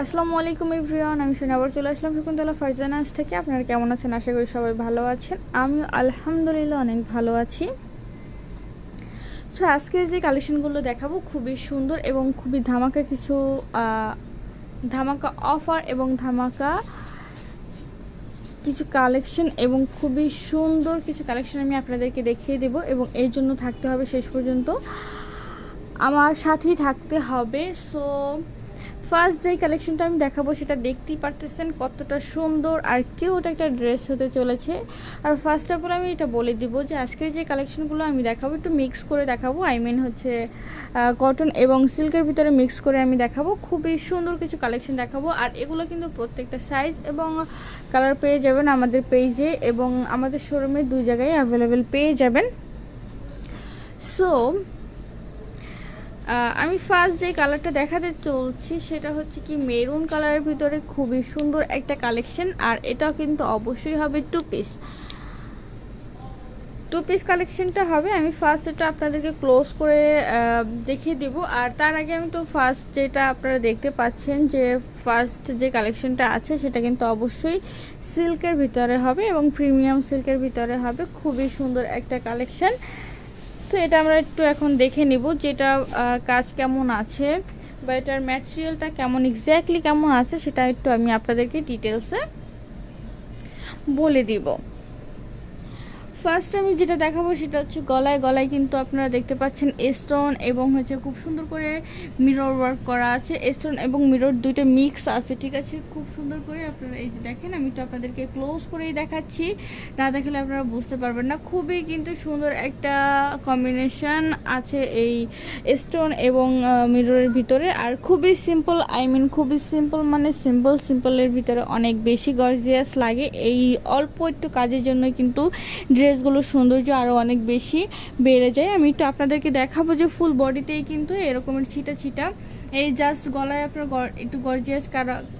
আসসালামু আলাইকুম এভরিওয়ান, আমি শুনে আবার চলে আসলাম শকুন্তলা ফারজানাস থেকে। আপনারা কেমন আছেন? আশা করি সবাই ভালো আছেন। আমি আলহামদুলিল্লাহ অনেক ভালো আছি। সো আজকের যে কালেকশনগুলো দেখাবো খুবই সুন্দর এবং খুবই ধামাকা কিছু ধামাকা অফার এবং ধামাকা কিছু কালেকশন এবং খুবই সুন্দর কিছু কালেকশন আমি আপনাদেরকে দেখিয়ে দেব এবং এর জন্য থাকতে হবে শেষ পর্যন্ত, আমার সাথেই থাকতে হবে। সো ফার্স্ট যেই কালেকশনটা আমি দেখাবো সেটা দেখতেই পারতেছেন কতটা সুন্দর আর কিউট একটা ড্রেস হতে চলেছে। আর ফার্স্ট অফ অল আমি এটা বলে দিব যে আজকের যে কালেকশনগুলো আমি দেখাবো একটু মিক্স করে দেখাবো, আই মিন হচ্ছে কটন এবং সিল্কের ভিতরে মিক্স করে আমি দেখাবো। খুবই সুন্দর কিছু কালেকশন দেখাবো আর এগুলো কিন্তু প্রত্যেকটা সাইজ এবং কালার পেয়ে যাবেন আমাদের পেজে এবং আমাদের শোরুমে দুই জায়গায় অ্যাভেলেবেল পেয়ে যাবেন। সো আমি ফার্স্ট যে কালারটা দেখাতে চলছি সেটা হচ্ছে কি মেরুন কালারের ভিতরে খুবই সুন্দর একটা কালেকশন। আর এটাও কিন্তু অবশ্যই হবে টু পিস কালেকশনটা হবে। আমি ফার্স্ট এটা আপনাদেরকে ক্লোজ করে দেখিয়ে দেব। আর তার আগে আমি তো ফার্স্ট যেটা আপনারা দেখতে পাচ্ছেন যে ফার্স্ট যে কালেকশনটা আছে সেটা কিন্তু অবশ্যই সিল্কের ভিতরে হবে এবং প্রিমিয়াম সিল্কের ভিতরে হবে। খুবই সুন্দর একটা কালেকশন। সো এটা আমরা একটু এখন দেখে নিব যেটা কাজ কেমন আছে বা এটার ম্যাটেরিয়ালটা কেমন এক্স্যাক্টলি কেমন আছে সেটা একটু আমি আপনাদেরকে ডিটেলসে বলে দিব। ফার্স্ট আমি যেটা দেখাবো সেটা হচ্ছে গলায় কিন্তু আপনারা দেখতে পাচ্ছেন স্টোন এবং হচ্ছে খুব সুন্দর করে মিরর ওয়ার্ক করা আছে। স্টোন এবং মিরর দুইটা মিক্স আছে, ঠিক আছে। খুব সুন্দর করে আপনারা এই যে দেখেন, আমি তো আপনাদেরকে ক্লোজ করেই দেখাচ্ছি, না দেখালে আপনারা বুঝতে পারবেন না। খুবই কিন্তু সুন্দর একটা কম্বিনেশন আছে এই স্টোন এবং মিররের ভিতরে। আর খুবই সিম্পল, আই মিন খুবই সিম্পল মানে সিম্পলের ভিতরে অনেক বেশি গর্জিয়াস লাগে। এই অল্প একটু কাজের জন্য কিন্তু ড্রেসগুলোর সৌন্দর্য আরও অনেক বেশি বেড়ে যায়। আমি একটু আপনাদেরকে দেখাবো যে ফুল বডিতেই কিন্তু এরকমের ছিটা এই জাস্ট গলায় আপনার একটু গর্জিয়াস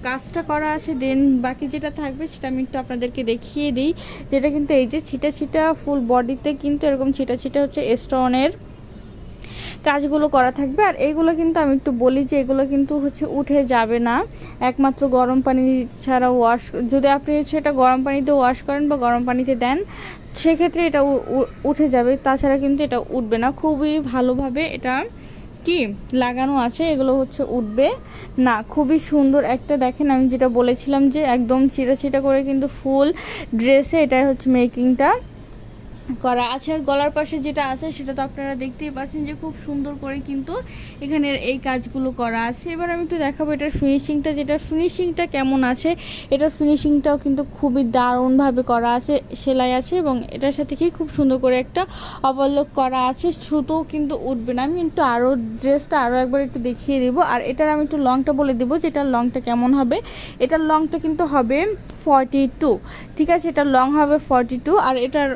কাজটা করা আছে। দেন বাকি যেটা থাকবে সেটা আমি একটু আপনাদেরকে দেখিয়ে দিই, যেটা কিন্তু এই যে ছিটা ফুল বডিতে কিন্তু এরকম ছিটা হচ্ছে স্টোনের কাজগুলো করা থাকবে। আর এইগুলো কিন্তু আমি একটু বলি যে এগুলো কিন্তু হচ্ছে উঠে যাবে না একমাত্র গরম পানি ছাড়া ওয়াশ, যদি আপনি সেটা গরম পানিতে ওয়াশ করেন বা গরম পানিতে দেন সেক্ষেত্রে এটা উঠে যাবে, তাছাড়া কিন্তু এটা উঠবে না। খুবই ভালোভাবে এটা কি লাগানো আছে, এগুলো হচ্ছে উঠবে না। খুবই সুন্দর একটা দেখেন, আমি যেটা বলেছিলাম যে একদম ছিটা করে কিন্তু ফুল ড্রেসে এটাই হচ্ছে মেকিংটা করা আছে। আর গলার পাশে যেটা আছে সেটা তো আপনারা দেখতেই পাচ্ছেন যে খুব সুন্দর করে কিন্তু এখানের এই কাজগুলো করা আছে। এবার আমি একটু দেখাবো এটার ফিনিশিংটা, যেটা ফিনিশিংটা কেমন আছে। এটার ফিনিশিংটাও কিন্তু খুবই দারুণভাবে করা আছে, সেলাই আছে এবং এটার সাথে কি খুব সুন্দর করে একটা অবলোক করা আছে। সুতোও কিন্তু উঠবে না। আমি একটু আরও ড্রেসটা আরও একবার একটু দেখিয়ে দিব। আর এটার আমি একটু লংটা বলে দেবো যে এটার লংটা কেমন হবে। এটার লংটা কিন্তু হবে 42, ঠিক আছে। এটার লং হবে 42। আর এটার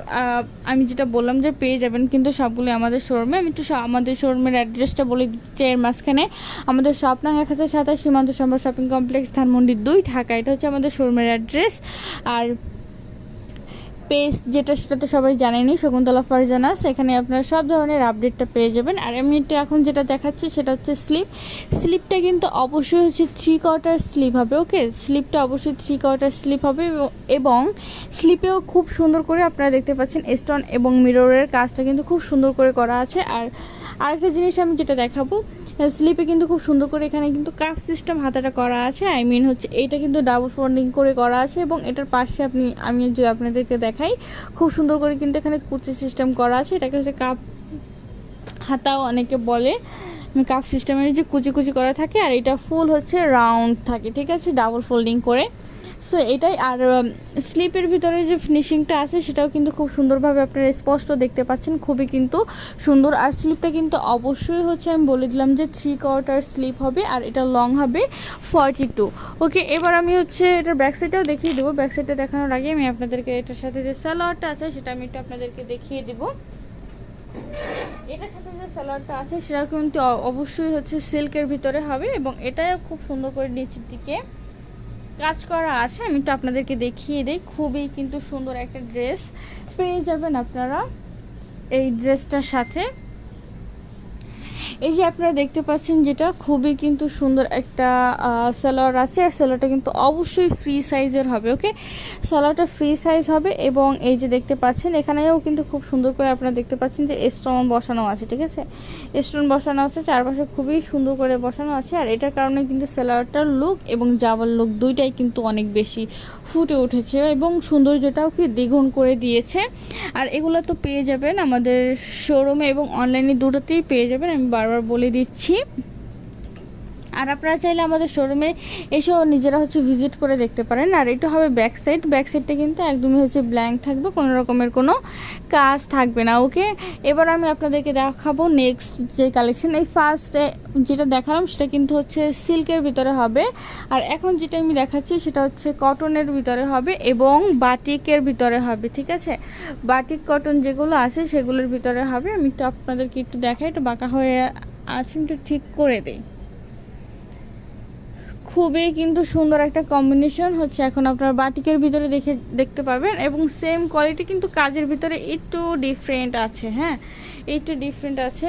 আমি যেটা বললাম যে পেয়ে যাবেন কিন্তু সবগুলো আমাদের শোরুমে। আমি একটু আমাদের শোরুমের অ্যাড্রেসটা বলে দিচ্ছি এর মাঝখানে। আমাদের শপ নং 1027 সীমান্ত সম্ভার শপিং কমপ্লেক্স, ধানমন্ডি 2, ঢাকা। এটা হচ্ছে আমাদের শোরুমের অ্যাড্রেস। আর পেজ যেটা সেটা তো সবাই জানেনই, শকুন্তলা ফারজানাস। এখানে আপনারা সব ধরনের আপডেটটা পেয়ে যাবেন। আর আমি এখন যেটা দেখাচ্ছি সেটা হচ্ছে স্লিপটা কিন্তু অবশ্যই হচ্ছে 3/4 স্লিপ হবে। ওকে, স্লিপটা অবশ্যই 3/4 স্লিপ হবে এবং স্লিপেও খুব সুন্দর করে আপনারা দেখতে পাচ্ছেন স্টোন এবং মিররের কাজটা কিন্তু খুব সুন্দর করে করা আছে। আর আরেকটা জিনিস আমি যেটা দেখাবো, স্লিপে কিন্তু খুব সুন্দর করে এখানে কিন্তু কাপ সিস্টেম হাতাটা করা আছে, আই মিন হচ্ছে এইটা কিন্তু ডাবল ফোল্ডিং করে করা আছে এবং এটার পাশে আমি যদি আপনাদেরকে দেখাই খুব সুন্দর করে কিন্তু এখানে কুচি সিস্টেম করা আছে। এটাকে হচ্ছে কাপ হাতাও অনেকে বলে, কাপ সিস্টেমের যে কুচি করা থাকে। আর এটা ফুল হচ্ছে রাউন্ড থাকে, ঠিক আছে, ডাবল ফোল্ডিং করে। সো এটাই। আর স্লিপের ভিতরে যে ফিনিশিংটা আছে সেটাও কিন্তু খুব সুন্দরভাবে আপনারা স্পষ্ট দেখতে পাচ্ছেন, খুবই কিন্তু সুন্দর। আর স্লিপটা কিন্তু অবশ্যই হচ্ছে আমি বলে দিলাম যে 3/4 স্লিপ হবে আর এটা লং হবে 42। ওকে, এবার আমি হচ্ছে এটার ব্যাক সাইডটাও দেখিয়ে দেবো। ব্যাক সাইডটা দেখানোর আগে আমি আপনাদেরকে এটার সাথে যে সালোয়ারটা আছে সেটা আমি একটু আপনাদেরকে দেখিয়ে দেবো। এটার সাথে যে সালোয়ারটা আছে সেটা কিন্তু অবশ্যই হচ্ছে সিল্কের ভিতরে হবে এবং এটাও খুব সুন্দর করে নিচের দিকে কাজ করা আছে। আমি তো আপনাদেরকে দেখিয়ে দিই, খুবই কিন্তু সুন্দর একটা ড্রেস পেয়ে যাবেন আপনারা এই ড্রেসটার সাথে। এই যে আপনারা দেখতে পাচ্ছেন যেটা খুবই কিন্তু সুন্দর একটা সালোয়ার আছে, আর সালোয়ারটা কিন্তু অবশ্যই ফ্রি সাইজের হবে। ওকে, সালোয়ারটা ফ্রি সাইজ হবে এবং এই যে দেখতে পাচ্ছেন এখানেও কিন্তু খুব সুন্দর করে আপনারা দেখতে পাচ্ছেন যে স্টোন বসানো আছে। ঠিক আছে, স্টোন বসানো আছে, চারপাশে খুবই সুন্দর করে বসানো আছে। আর এটার কারণে কিন্তু সালোয়ারটার লুক এবং জামার লুক দুইটাই কিন্তু অনেক বেশি ফুটে উঠেছে এবং সৌন্দর্যটাও কি দ্বিগুণ করে দিয়েছে। আর এগুলো তো পেয়ে যাবেন আমাদের শোরুমে এবং অনলাইনে দুটোতেই পেয়ে যাবেন, আমি বারবার বলে দিচ্ছি। আর আপনারা চাইলে আমাদের শোরুমে এসেও নিজেরা হচ্ছে ভিজিট করে দেখতে পারেন। আর এটা হবে ব্যাক সাইড, ব্যাক সাইডটা কিন্তু একদমই হচ্ছে ব্ল্যাঙ্ক থাকবে, কোনো রকমের কোনো কাজ থাকবে না। ওকে, এবার আমি আপনাদেরকে দেখাবো নেক্সট যে কালেকশন। এই ফার্স্টে যেটা দেখালাম সেটা কিন্তু হচ্ছে সিল্কের ভিতরে হবে, আর এখন যেটা আমি দেখাচ্ছি সেটা হচ্ছে কটনের ভিতরে হবে এবং বাটিকের ভিতরে হবে। ঠিক আছে, বাটিক কটন যেগুলো আছে সেগুলোর ভিতরে হবে। আমি একটু আপনাদেরকে একটু দেখাই, একটু বাঁকা হয়ে আছে, একটু ঠিক করে দিই। খুবই কিন্তু সুন্দর একটা কম্বিনেশন হচ্ছে এখন আপনারা বাটিকের ভিতরে দেখতে পাবেন এবং সেম কোয়ালিটি কিন্তু কাজের ভিতরে একটু ডিফারেন্ট আছে। হ্যাঁ, একটু ডিফারেন্ট আছে,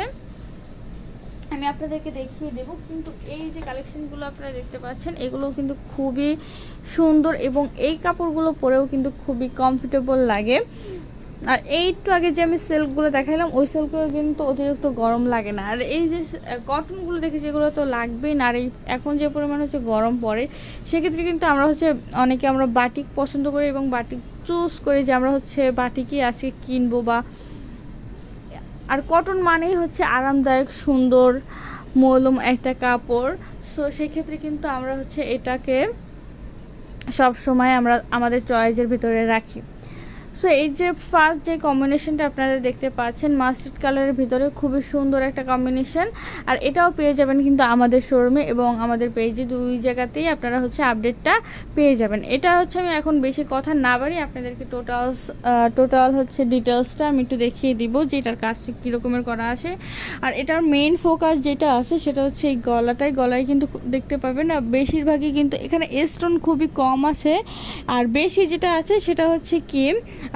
আমি আপনাদেরকে দেখিয়ে দেব। কিন্তু এই যে কালেকশনগুলো আপনারা দেখতে পাচ্ছেন এগুলো কিন্তু খুবই সুন্দর এবং এই কাপড়গুলো পরেও কিন্তু খুবই কমফোর্টেবল লাগে। আর এই একটু আগে যে আমি সিল্কগুলো দেখালাম ওই সিল্কগুলো কিন্তু অতিরিক্ত গরম লাগে না। আর এই যে কটনগুলো দেখেছি এগুলো তো লাগবেই না। আর এই এখন যে পরিমাণ হচ্ছে গরম পড়ে সেক্ষেত্রে কিন্তু আমরা হচ্ছে অনেকে আমরা বাটিক পছন্দ করি এবং বাটিক চুজ করি যে আমরা হচ্ছে বাটিকই আছে কিনবো বা। আর কটন মানেই হচ্ছে আরামদায়ক সুন্দর মলম একটা কাপড়। সো সেক্ষেত্রে কিন্তু আমরা হচ্ছে এটাকে সব সময় আমরা আমাদের চয়েসের ভিতরে রাখি। সো এই যে ফার্স্ট যে কম্বিনেশনটা আপনারা দেখতে পাচ্ছেন মাস্টার্ড কালারের ভিতরে খুবই সুন্দর একটা কম্বিনেশন। আর এটাও পেয়ে যাবেন কিন্তু আমাদের শোরুমে এবং আমাদের পেজে, দুই জায়গাতেই আপনারা হচ্ছে আপডেটটা পেয়ে যাবেন। এটা হচ্ছে আমি এখন বেশি কথা না বাড়ি আপনাদেরকে টোটাল হচ্ছে ডিটেলসটা আমি একটু দেখিয়ে দিব যে এটার কাজটা কীরকমের করা আছে। আর এটার মেইন ফোকাস যেটা আছে সেটা হচ্ছে এই গলায় কিন্তু দেখতে পাবেন না, বেশিরভাগই কিন্তু এখানে স্টোন খুবই কম আছে। আর বেশি যেটা আছে সেটা হচ্ছে কি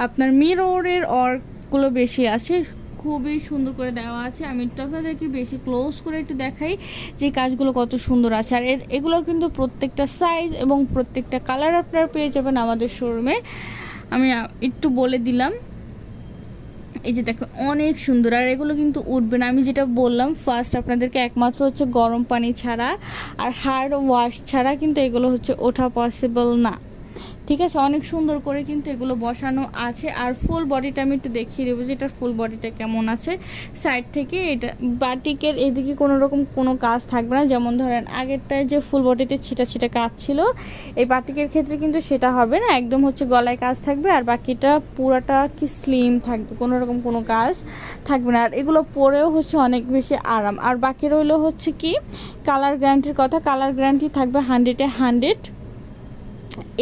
আপনার মিররের ওয়ার্কগুলো বেশি আছে, খুবই সুন্দর করে দেওয়া আছে। আমি একটু আপনাদেরকে বেশি ক্লোজ করে একটু দেখাই যে কাজগুলো কত সুন্দর আছে। আর এগুলোর কিন্তু প্রত্যেকটা সাইজ এবং প্রত্যেকটা কালার আপনারা পেয়ে যাবেন আমাদের শোরুমে। আমি একটু বলে দিলাম, এই যে দেখো অনেক সুন্দর। আর এগুলো কিন্তু উঠবে না, আমি যেটা বললাম ফার্স্ট আপনাদেরকে, একমাত্র হচ্ছে গরম পানি ছাড়া আর হার্ড ওয়াশ ছাড়া কিন্তু এগুলো হচ্ছে ওঠা পসিবল না। ঠিক আছে, অনেক সুন্দর করে কিন্তু এগুলো বসানো আছে। আর ফুল বডিটা আমি একটু দেখিয়ে দেবো যে এটার ফুল বডিটা কেমন আছে সাইড থেকে। এটা বাটিকের এদিকে কোনো রকম কোনো কাজ থাকবে না, যেমন ধরেন আগেরটায় যে ফুল বডিতে ছিটা ছিটা কাজ ছিল এই বাটিকের ক্ষেত্রে কিন্তু সেটা হবে না, একদম হচ্ছে গলায় কাজ থাকবে আর বাকিটা পুরাটা কি স্লিম থাকবে, কোনো রকম কোনো কাজ থাকবে না। আর এগুলো পরেও হচ্ছে অনেক বেশি আরাম। আর বাকি রইল হচ্ছে কি কালার গ্যারান্টির কথা, কালার গ্যারান্টি থাকবে 100-এ 100,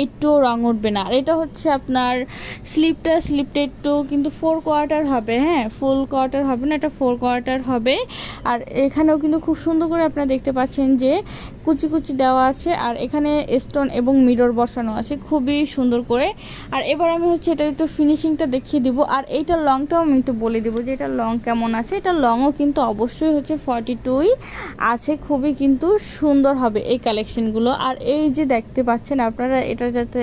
একটু রং উঠবে না। আর এটা হচ্ছে আপনার স্লিপটা একটু কিন্তু 4 কোয়ার্টার হবে। হ্যাঁ, ফুল কোয়ার্টার হবে না, এটা 4 কোয়ার্টার হবে। আর এখানেও কিন্তু খুব সুন্দর করে আপনারা দেখতে পাচ্ছেন যে কুচি কুচি দেওয়া আছে আর এখানে স্টোন এবং মিরর বসানো আছে খুবই সুন্দর করে। আর এবার আমি হচ্ছে এটার একটু ফিনিশিংটা দেখিয়ে দিব। আর এইটার লংটাও আমি একটু বলে দিব যে এটার লং কেমন আছে। এটার লংও কিন্তু অবশ্যই হচ্ছে 42 আছে, খুবই কিন্তু সুন্দর হবে এই কালেকশনগুলো। আর এই যে দেখতে পাচ্ছেন আপনারা এটা যাতে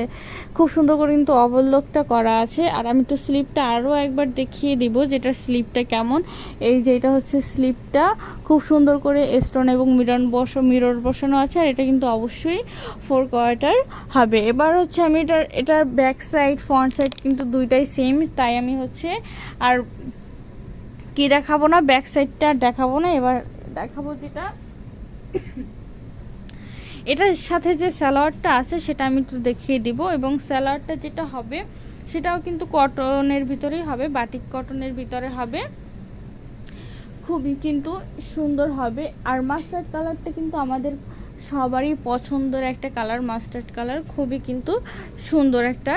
খুব সুন্দর করে কিন্তু ওভারলকটা করা আছে। আর আমি তো স্লিপটা আরও একবার দেখিয়ে দিব যেটা স্লিপটা কেমন। এই যে এটা হচ্ছে স্লিপটা, খুব সুন্দর করে স্টোন এবং মিরর বসানো আছে। আর এটা কিন্তু অবশ্যই 4 কোয়ার্টার হবে। এবার হচ্ছে আমি এটার ব্যাক সাইড ফ্রন্ট সাইড কিন্তু দুইটাই সেম, তাই আমি হচ্ছে আর কি দেখাবো না, ব্যাক সাইডটা দেখাবো না। এবার দেখাবো যেটা এটার সাথে যে সালোয়ারটা আছে সেটা আমি একটু দেখিয়ে দিব। এবং সালোয়ারটা যেটা হবে সেটাও কিন্তু কটনের ভিতরেই হবে, বাটিক কটনের ভিতরে হবে, খুবই কিন্তু সুন্দর হবে। আর মাস্টার্ড কালারটা কিন্তু আমাদের সবারই পছন্দের একটা কালার, মাস্টার্ড কালার খুবই কিন্তু সুন্দর একটা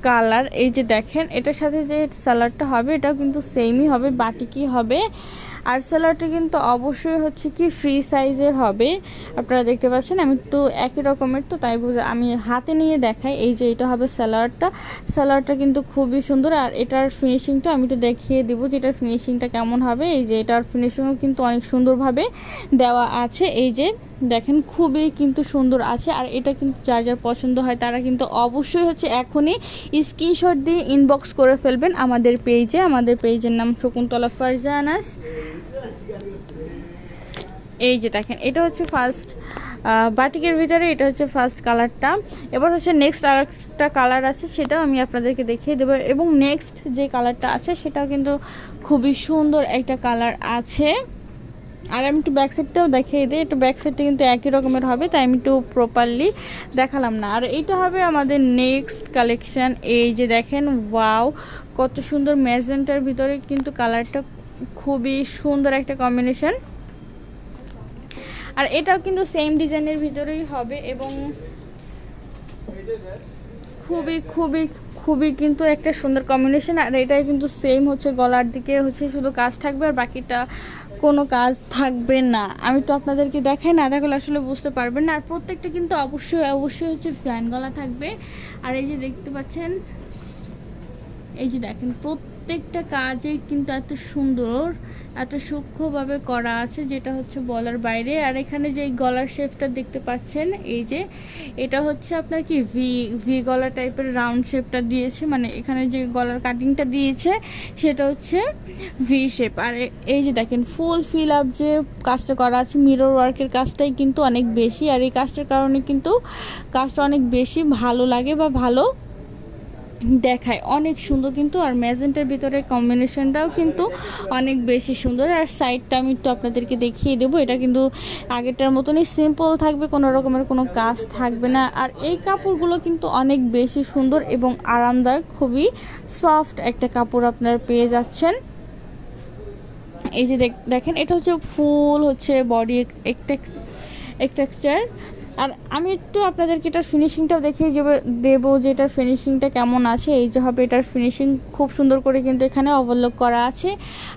কালার। এই যে দেখেন এটার সাথে যে সালোয়ারটা হবে এটাও কিন্তু সেমই হবে, বাটিকই হবে। আর সালোয়ারটা কিন্তু অবশ্যই হচ্ছে কি ফ্রি সাইজের হবে। আপনারা দেখতে পাচ্ছেন আমি তো একই রকমের, তো তাই বুঝে আমি হাতে নিয়ে দেখাই। এই যে এটা হবে সালোয়ারটা কিন্তু খুবই সুন্দর। আর এটার ফিনিশিংটা আমি তো দেখিয়ে দিব যে এটার ফিনিশিংটা কেমন হবে। এই যে এটার ফিনিশিংও কিন্তু অনেক সুন্দরভাবে দেওয়া আছে। এই যে দেখেন খুবই কিন্তু সুন্দর আছে। আর এটা কিন্তু যার যার পছন্দ হয় তারা কিন্তু অবশ্যই হচ্ছে এখনই স্ক্রিনশট দিয়ে ইনবক্স করে ফেলবেন আমাদের পেজে। আমাদের পেজের নাম শকুন্তলা ফারজানাস। এই যে দেখেন এটা হচ্ছে ফার্স্ট বাটিকের ভিতরে, এটা হচ্ছে ফার্স্ট কালারটা। এবার হচ্ছে নেক্সট আরেকটা কালার আছে, সেটাও আমি আপনাদেরকে দেখিয়ে দেবো। এবং নেক্সট যে কালারটা আছে সেটাও কিন্তু খুবই সুন্দর একটা কালার আছে। আর আমি একটু ব্যাক সাইডটাও দেখিয়ে দিই। একটু ব্যাক সাইডটা কিন্তু একই রকমের হবে, তাই আমি একটু প্রপারলি দেখালাম না। আর এইটা হবে আমাদের নেক্সট কালেকশন। এই যে দেখেন ওয়াও, কত সুন্দর ম্যাজেন্টার ভিতরে কিন্তু কালারটা খুবই সুন্দর একটা কম্বিনেশন। আর এটাও কিন্তু সেম ডিজাইনের ভিতরেই হবে এবং খুবই খুবই খুবই কিন্তু একটা সুন্দর কম্বিনেশন। আর এটাই কিন্তু সেম হচ্ছে গলার দিকে হচ্ছে শুধু কাজ থাকবে, আর বাকিটা কোনো কাজ থাকবে না। আমি তো আপনাদেরকে দেখাই না, দেখালে আসলে বুঝতে পারবেন না। আর প্রত্যেকটা কিন্তু অবশ্যই অবশ্যই হচ্ছে ফ্যান গলা থাকবে। আর এই যে দেখতে পাচ্ছেন, এই যে দেখেন প্রত্যেকটা কাজে কিন্তু এত সুন্দর এত সূক্ষ্মভাবে করা আছে, যেটা হচ্ছে বলার বাইরে। আর এখানে যে গলার শেপটা দেখতে পাচ্ছেন, এই যে এটা হচ্ছে আপনার কি ভি গলা টাইপের রাউন্ড শেপটা দিয়েছে, মানে এখানে যে গলার কাটিংটা দিয়েছে সেটা হচ্ছে ভি শেপ। আর এই যে দেখেন ফুল ফিল আপ যে কাজটা করা আছে, মিরর ওয়ার্কের কাজটাই কিন্তু অনেক বেশি। আর এই কাজটার কারণে কিন্তু কাজটা অনেক বেশি ভালো লাগে বা ভালো দেখায়, অনেক সুন্দর কিন্তু। আর ম্যাজেন্টার ভিতরে কম্বিনেশনটাও কিন্তু অনেক বেশি সুন্দর। আর সাইডটা আমি একটু আপনাদেরকে দেখিয়ে দেবো। এটা কিন্তু আগেরটার মতনই সিম্পল থাকবে, কোনো রকমের কোনো কাজ থাকবে না। আর এই কাপড়গুলো কিন্তু অনেক বেশি সুন্দর এবং আরামদায়ক, খুবই সফট একটা কাপড় আপনারা পেয়ে যাচ্ছেন। এই যে দেখেন এটা হচ্ছে ফুল হচ্ছে বডি টেক্সচার। আর আমি একটু আপনাদেরকে এটার ফিনিশিংটাও দেখিয়ে দেবো যে এটার ফিনিশিংটা কেমন আছে। এই যে হবে এটার ফিনিশিং খুব সুন্দর করে কিন্তু এখানে ওভারলক করা আছে।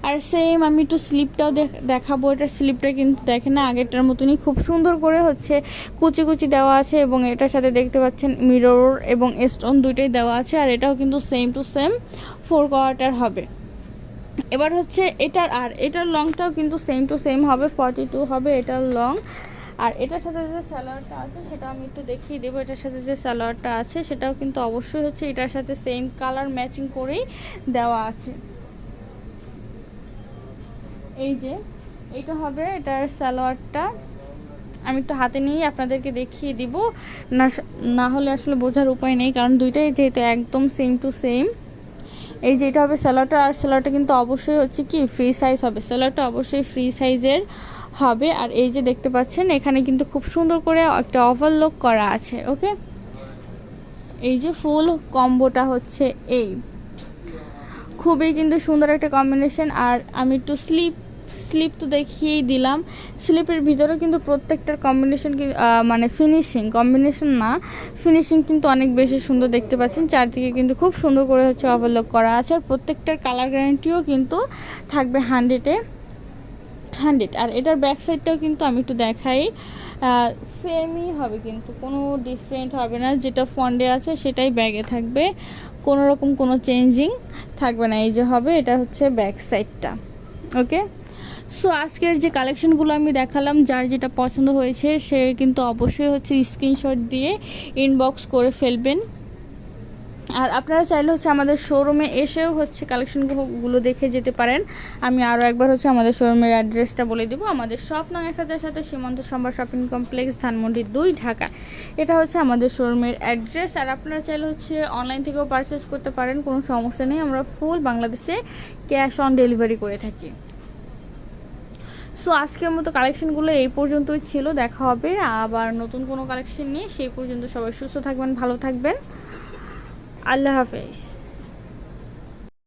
আর সেম আমি একটু স্লিপটাও দেখাবো। এটার স্লিপটা কিন্তু দেখেন না আগেরটার মতনই খুব সুন্দর করে হচ্ছে কুচি কুচি দেওয়া আছে, এবং এটার সাথে দেখতে পাচ্ছেন মিরর এবং স্টোন দুইটাই দেওয়া আছে। আর এটাও কিন্তু সেম টু সেম 4 কোয়ার্টার হবে। এবার হচ্ছে এটার লংটাও কিন্তু সেম টু সেম হবে, 42 হবে এটার লং। আর এটার সাথে যে সালোয়ারটা আছে সেটা আমি একটু দেখিয়ে দেবো। এটার সাথে যে সালোয়ারটা আছে সেটাও কিন্তু অবশ্যই হচ্ছে এটার সাথে সেম কালার ম্যাচিং করেই দেওয়া আছে। এই যে এটা হবে এটার সালোয়ারটা, আমি একটু হাতে নিয়ে আপনাদেরকে দেখিয়ে দিব, না হলে আসলে বোঝার উপায় নেই, কারণ দুইটাই যেহেতু একদম সেম টু সেম। এই যে এটা হবে সালোয়ারটা। আর সালোয়ারটা কিন্তু অবশ্যই হচ্ছে কি ফ্রি সাইজ হবে, সালোয়ারটা অবশ্যই ফ্রি সাইজের হবে। আর এই যে দেখতে পাচ্ছেন এখানে কিন্তু খুব সুন্দর করে একটা ওভারলক করা আছে। ওকে, এই যে ফুল কম্বোটা হচ্ছে এই, খুবই কিন্তু সুন্দর একটা কম্বিনেশন। আর আমি একটু স্লিপ তো দেখিয়েই দিলাম। স্লিপের ভিতরে কিন্তু প্রত্যেকটার কম্বিনেশন মানে ফিনিশিং কিন্তু অনেক বেশি সুন্দর দেখতে পাচ্ছেন। চারদিকে কিন্তু খুব সুন্দর করে হচ্ছে ওভারলক করা আছে। আর প্রত্যেকটার কালার গ্যারান্টিও কিন্তু থাকবে 100-এ 100। আর এটার ব্যাক সাইডটাও কিন্তু আমি একটু দেখাই, সেমই হবে কিন্তু কোনো ডিফারেন্ট হবে না, যেটা ফ্রন্টে আছে সেটাই ব্যাগে থাকবে, কোনো রকম কোনো চেঞ্জিং থাকবে না। এই যে হবে এটা হচ্ছে ব্যাক সাইডটা। ওকে, সো আজকের যে কালেকশনগুলো আমি দেখালাম, যার যেটা পছন্দ হয়েছে সে কিন্তু অবশ্যই হচ্ছে স্ক্রিনশট দিয়ে ইনবক্স করে ফেলবেন। আর আপনারা চাইলে হচ্ছে আমাদের শোরুমে এসেও হচ্ছে কালেকশনগুলো দেখে যেতে পারেন। আমি আরও একবার হচ্ছে আমাদের শোরুমের অ্যাড্রেসটা বলে দেবো। আমাদের শপ নং 1007 সীমান্ত সম্ভার শপিং কমপ্লেক্স, ধানমন্ডি 2, ঢাকা। এটা হচ্ছে আমাদের শোরুমের অ্যাড্রেস। আর আপনারা চাইলে হচ্ছে অনলাইন থেকেও পারচেস করতে পারেন, কোনো সমস্যা নেই। আমরা ফুল বাংলাদেশে ক্যাশ অন ডেলিভারি করে থাকি। সো আজকের মতো কালেকশনগুলো এই পর্যন্তই ছিল। দেখা হবে আবার নতুন কোনো কালেকশন নিয়ে। সেই পর্যন্ত সবাই সুস্থ থাকবেন, ভালো থাকবেন। আল্লাহ হাফেজ।